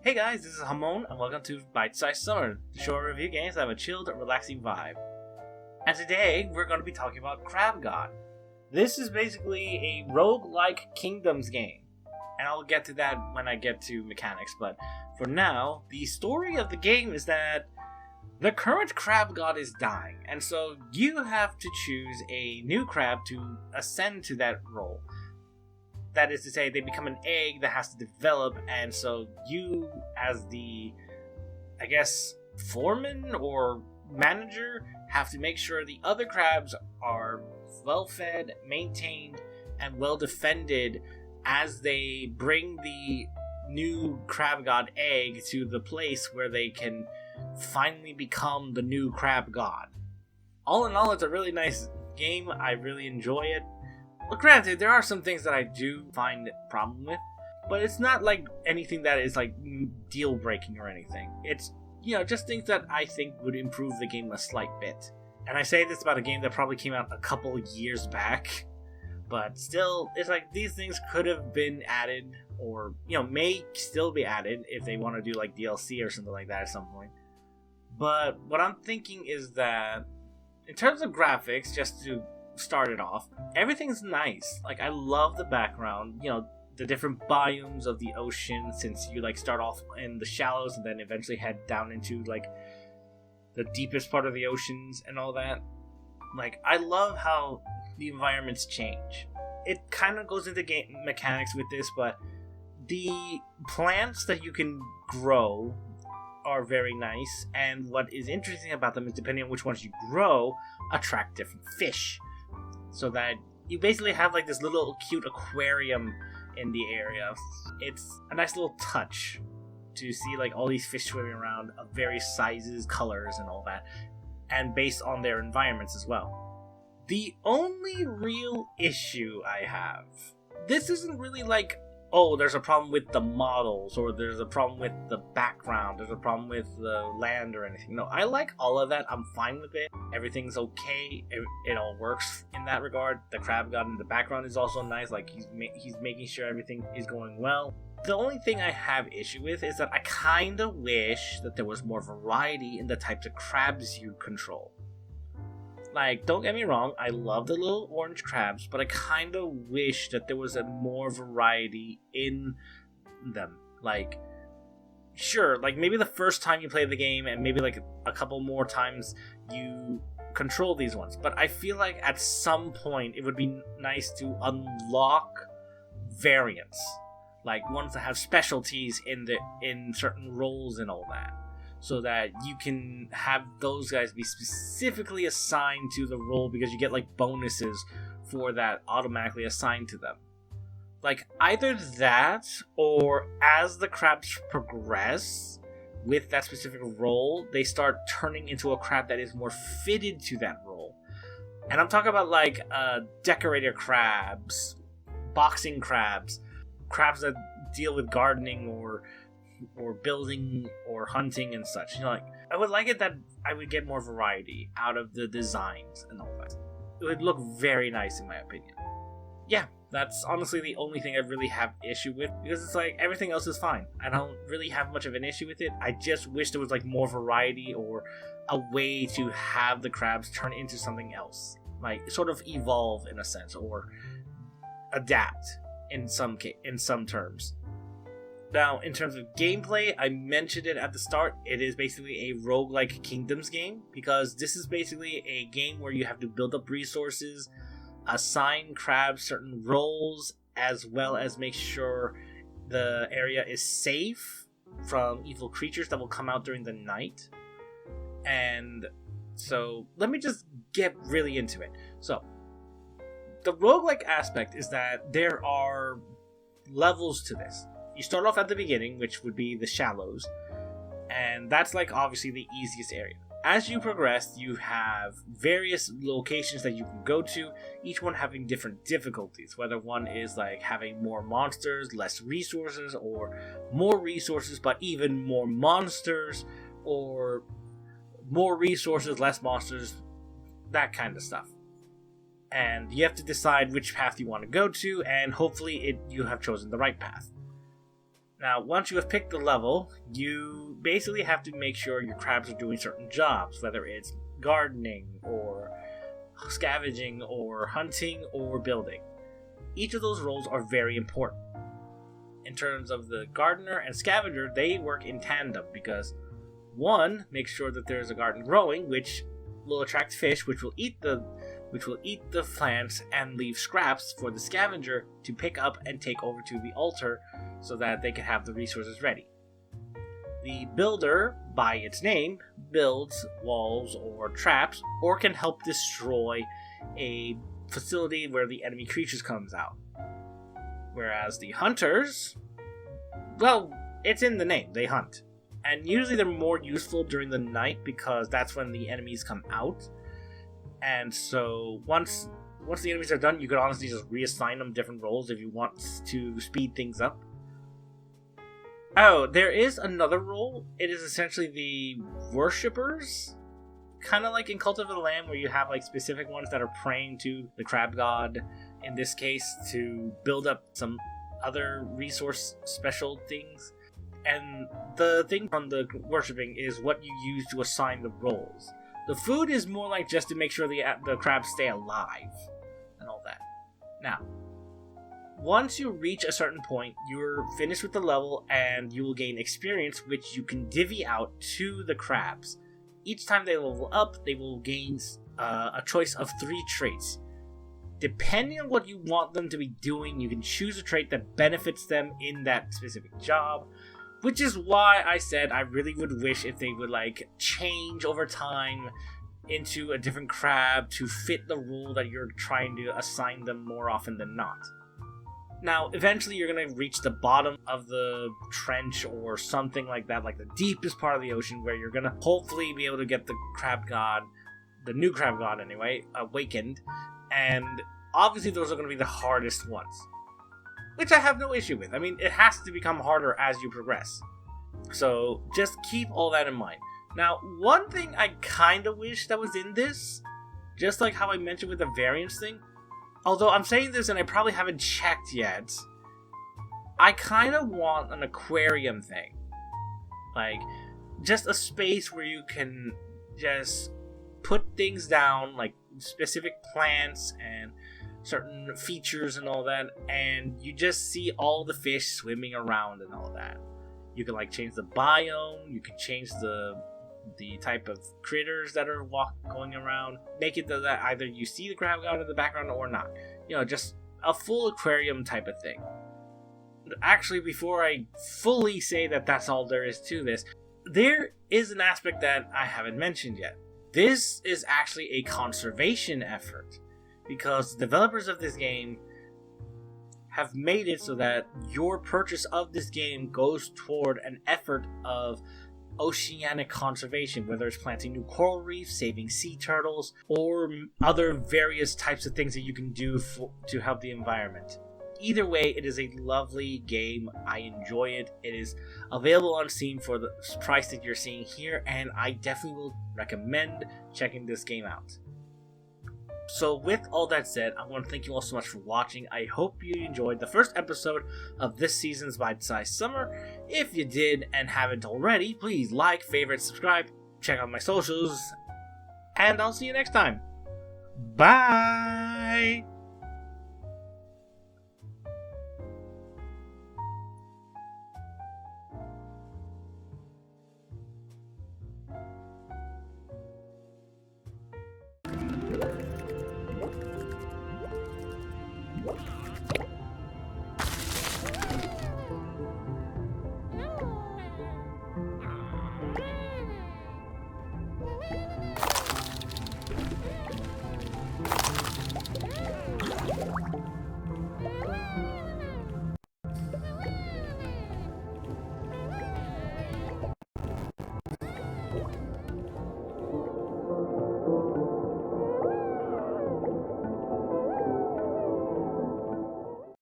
Hey guys, this is Hamon, and welcome to Bytesize Summer, the show where I review games that have a chilled and relaxing vibe. And today, we're going to be talking about Crab God. This is basically a roguelike kingdoms game, and I'll get to that when I get to mechanics, but for now, the story of the game is that the current Crab God is dying, and so you have to choose a new crab to ascend to that role. That is to say, they become an egg that has to develop, and so you, as the, foreman or manager, have to make sure the other crabs are well-fed, maintained, and well-defended as they bring the new Crab God egg to the place where they can finally become the new Crab God. All in all, it's a really nice game. I really enjoy it. Well, granted, there are some things that I do find a problem with, but it's not like anything that is like deal-breaking or anything. It's, just things that I think would improve the game a slight bit. And I say this about a game that probably came out a couple years back, but still, it's like these things could have been added, or, may still be added if they want to do like DLC or something like that at some point. But what I'm thinking is that, in terms of graphics, just to started off, everything's nice. Like, I love the background, the different biomes of the ocean, since you start off in the shallows and then eventually head down into the deepest part of the oceans and all that. I love how the environments change. It kind of goes into game mechanics with this, but the plants that you can grow are very nice, and what is interesting about them is, depending on which ones you grow, attract different fish. So that you basically have this little cute aquarium in the area. It's a nice little touch to see all these fish swimming around of various sizes, colors, and all that, and based on their environments as well. The only real issue I have, this isn't really there's a problem with the models, or there's a problem with the background, there's a problem with the land or anything. No, I like all of that. I'm fine with it. Everything's okay. It all works in that regard. The Crab God in the background is also nice. He's making sure everything is going well. The only thing I have issue with is that I kind of wish that there was more variety in the types of crabs you control. Don't get me wrong, I love the little orange crabs, but I kind of wish that there was a more variety in them. Sure, maybe the first time you play the game, and maybe a couple more times you control these ones. But I feel like at some point it would be nice to unlock variants, ones that have specialties in certain roles and all that, so that you can have those guys be specifically assigned to the role, because you get bonuses for that automatically assigned to them. Either that, or as the crabs progress with that specific role, they start turning into a crab that is more fitted to that role. And I'm talking about decorator crabs, boxing crabs that deal with gardening or building or hunting and such. I would like it that I would get more variety out of the designs and all that. It would look very nice in my opinion. Yeah, that's honestly the only thing I really have issue with, because it's everything else is fine. I don't really have much of an issue with it. I just wish there was more variety, or a way to have the crabs turn into something else. Sort of evolve in a sense, or adapt in some terms. Now, in terms of gameplay, I mentioned it at the start. It is basically a roguelike kingdoms game, because this is basically a game where you have to build up resources, assign crabs certain roles, as well as make sure the area is safe from evil creatures that will come out during the night. And so, let me just get really into it. So, the roguelike aspect is that there are levels to this. You start off at the beginning, which would be the shallows, and that's obviously the easiest area. As you progress, you have various locations that you can go to, each one having different difficulties, whether one is having more monsters, less resources, or more resources but even more monsters, or more resources, less monsters, that kind of stuff. And you have to decide which path you want to go to, and hopefully you have chosen the right path. Now, once you have picked the level, you basically have to make sure your crabs are doing certain jobs, whether it's gardening, or scavenging, or hunting, or building. Each of those roles are very important. In terms of the gardener and scavenger, they work in tandem because one makes sure that there's a garden growing, which will attract fish, which will eat the plants and leave scraps for the scavenger to pick up and take over to the altar so that they can have the resources ready. The builder, by its name, builds walls or traps or can help destroy a facility where the enemy creatures comes out. Whereas the hunters, well, it's in the name, they hunt. And usually they're more useful during the night because that's when the enemies come out. And so once the enemies are done, you could honestly just reassign them different roles if you want to speed things up. Oh, there is another role. It is essentially the worshippers. Kind of like in Cult of the Lamb, where you have like specific ones that are praying to the crab god, in this case, to build up some other resource special things. And the thing from the worshipping is what you use to assign the roles. The food is more like just to make sure the crabs stay alive and all that. Now, once you reach a certain point, you're finished with the level and you will gain experience, which you can divvy out to the crabs. Each time they level up, they will gain a choice of 3 traits. Depending on what you want them to be doing, you can choose a trait that benefits them in that specific job. Which is why I said I really would wish if they would like change over time into a different crab to fit the rule that you're trying to assign them more often than not. Now, eventually you're going to reach the bottom of the trench or something like that, like the deepest part of the ocean, where you're going to hopefully be able to get the crab god, the new crab god anyway, awakened. And obviously those are going to be the hardest ones. Which I have no issue with. I mean, it has to become harder as you progress. So, just keep all that in mind. Now, one thing I kind of wish that was in this, just like how I mentioned with the variance thing, although I'm saying this and I probably haven't checked yet, I kind of want an aquarium thing. Like, just a space where you can just put things down, like specific plants and certain features and all that, and you just see all the fish swimming around and all that. You can like change the biome, you can change the type of critters that are going around, make it that either you see the crab god in the background or not. You know, just a full aquarium type of thing. Actually, before I fully say that that's all there is to this, there is an aspect that I haven't mentioned yet. This is actually a conservation effort, because the developers of this game have made it so that your purchase of this game goes toward an effort of oceanic conservation, whether it's planting new coral reefs, saving sea turtles, or other various types of things that you can do to help the environment. Either way, it is a lovely game. I enjoy it. It is available on Steam for the price that you're seeing here, and I definitely will recommend checking this game out. So with all that said, I want to thank you all so much for watching. I hope you enjoyed the first episode of this season's Bytesize Summer. If you did and haven't already, please like, favorite, subscribe, check out my socials, and I'll see you next time. Bye!